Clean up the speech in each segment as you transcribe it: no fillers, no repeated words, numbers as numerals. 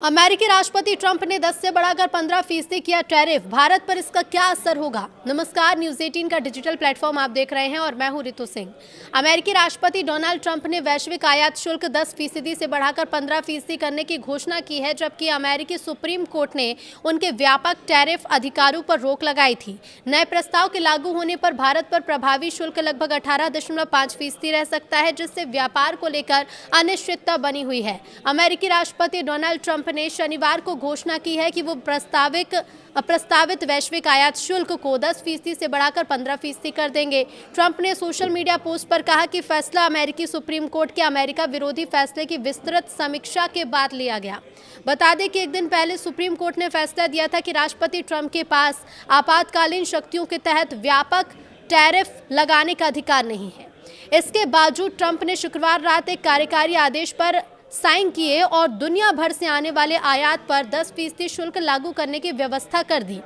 अमेरिकी राष्ट्रपति ट्रंप ने 10 से बढ़ाकर 15% किया टैरिफ। भारत पर इसका क्या असर होगा? नमस्कार, न्यूज 18 का डिजिटल प्लेटफॉर्म आप देख रहे हैं और मैं हूं रितु सिंह। अमेरिकी राष्ट्रपति डोनाल्ड ट्रंप ने वैश्विक आयात शुल्क 10% से बढ़ाकर 15% करने की घोषणा की है, जबकि अमेरिकी सुप्रीम कोर्ट ने उनके व्यापक टैरिफ अधिकारों पर रोक लगाई थी। नए प्रस्ताव के लागू होने पर भारत पर प्रभावी शुल्क लगभग 18.5% रह सकता है, जिससे व्यापार को लेकर अनिश्चितता बनी हुई है। अमेरिकी राष्ट्रपति डोनाल्ड ट्रंप ने शनिवार को घोषणा की है कि वो प्रस्तावित वैश्विक आयात शुल्क को 10% से बढ़ाकर 15% कर देंगे। ट्रंप ने सोशल मीडिया पोस्ट पर कहा कि फैसला अमेरिकी सुप्रीम कोर्ट के अमेरिका विरोधी फैसले की विस्तृत समीक्षा के बाद लिया गया। बता दें कि एक दिन पहले सुप्रीम कोर्ट ने फैसला दिया था कि राष्ट्रपति ट्रंप के पास आपातकालीन शक्तियों के तहत व्यापक टैरिफ लगाने का अधिकार नहीं है। इसके बावजूद ट्रंप ने शुक्रवार रात एक कार्यकारी आदेश पर साइन किए और दुनिया भर से आने वाले आयात पर 10% शुल्क लागू करने की व्यवस्था कर दी।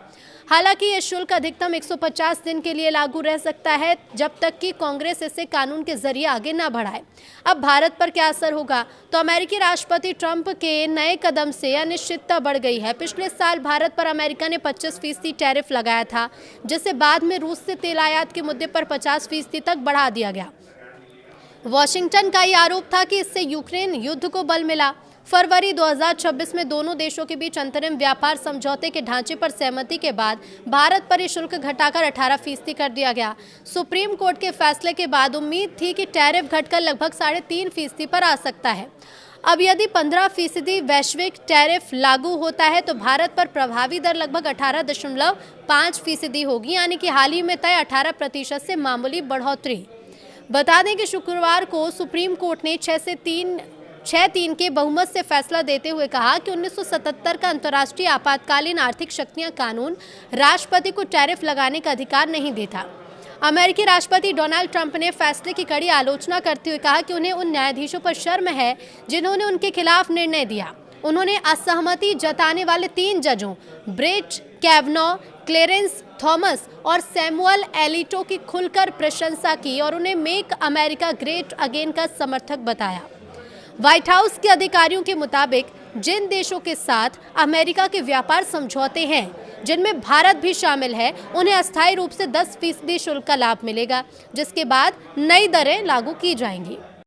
हालांकि यह शुल्क अधिकतम 150 दिन के लिए लागू रह सकता है, जब तक कि कांग्रेस इसे कानून के जरिए आगे न बढ़ाए। अब भारत पर क्या असर होगा? तो अमेरिकी राष्ट्रपति ट्रंप के नए कदम से अनिश्चितता बढ़ गई है। पिछले साल भारत पर अमेरिका ने 25% टैरिफ लगाया था, जिसे बाद में रूस से तेल आयात के मुद्दे पर 50% तक बढ़ा दिया गया। वॉशिंगटन का यह आरोप था कि इससे यूक्रेन युद्ध को बल मिला। फरवरी 2026 में दोनों देशों के बीच अंतरिम व्यापार समझौते के ढांचे पर सहमति के बाद भारत पर यह शुल्क घटाकर 18% कर दिया गया। सुप्रीम कोर्ट के फैसले के बाद उम्मीद थी कि टैरिफ घटकर लगभग 3.5% पर आ सकता है। अब यदि 15% वैश्विक टैरिफ लागू होता है तो भारत पर प्रभावी दर लगभग 18.5% होगी, यानी कि हाल ही में तय 18% से मामूली बढ़ोतरी। बता दें कि शुक्रवार को सुप्रीम कोर्ट ने 6-3 के बहुमत से फैसला देते हुए कहा कि 1977 का अंतर्राष्ट्रीय आपातकालीन आर्थिक शक्तियां कानून राष्ट्रपति को टैरिफ लगाने का अधिकार नहीं देता। अमेरिकी राष्ट्रपति डोनाल्ड ट्रंप ने फैसले की कड़ी आलोचना करते हुए कहा कि उन्हें उन न्यायाधीशों पर शर्म है जिन्होंने उनके खिलाफ निर्णय दिया। उन्होंने असहमति जताने वाले 3 जजों ब्रेट कैवनॉ, क्लेरेंस थॉमस और सैमुअल एलिटो की खुलकर प्रशंसा की और उन्हें मेक अमेरिका ग्रेट अगेन का समर्थक बताया। व्हाइट हाउस के अधिकारियों के मुताबिक जिन देशों के साथ अमेरिका के व्यापार समझौते हैं, जिनमें भारत भी शामिल है, उन्हें अस्थायी रूप से 10% शुल्क का लाभ मिलेगा, जिसके बाद नई दरें लागू की जाएंगी।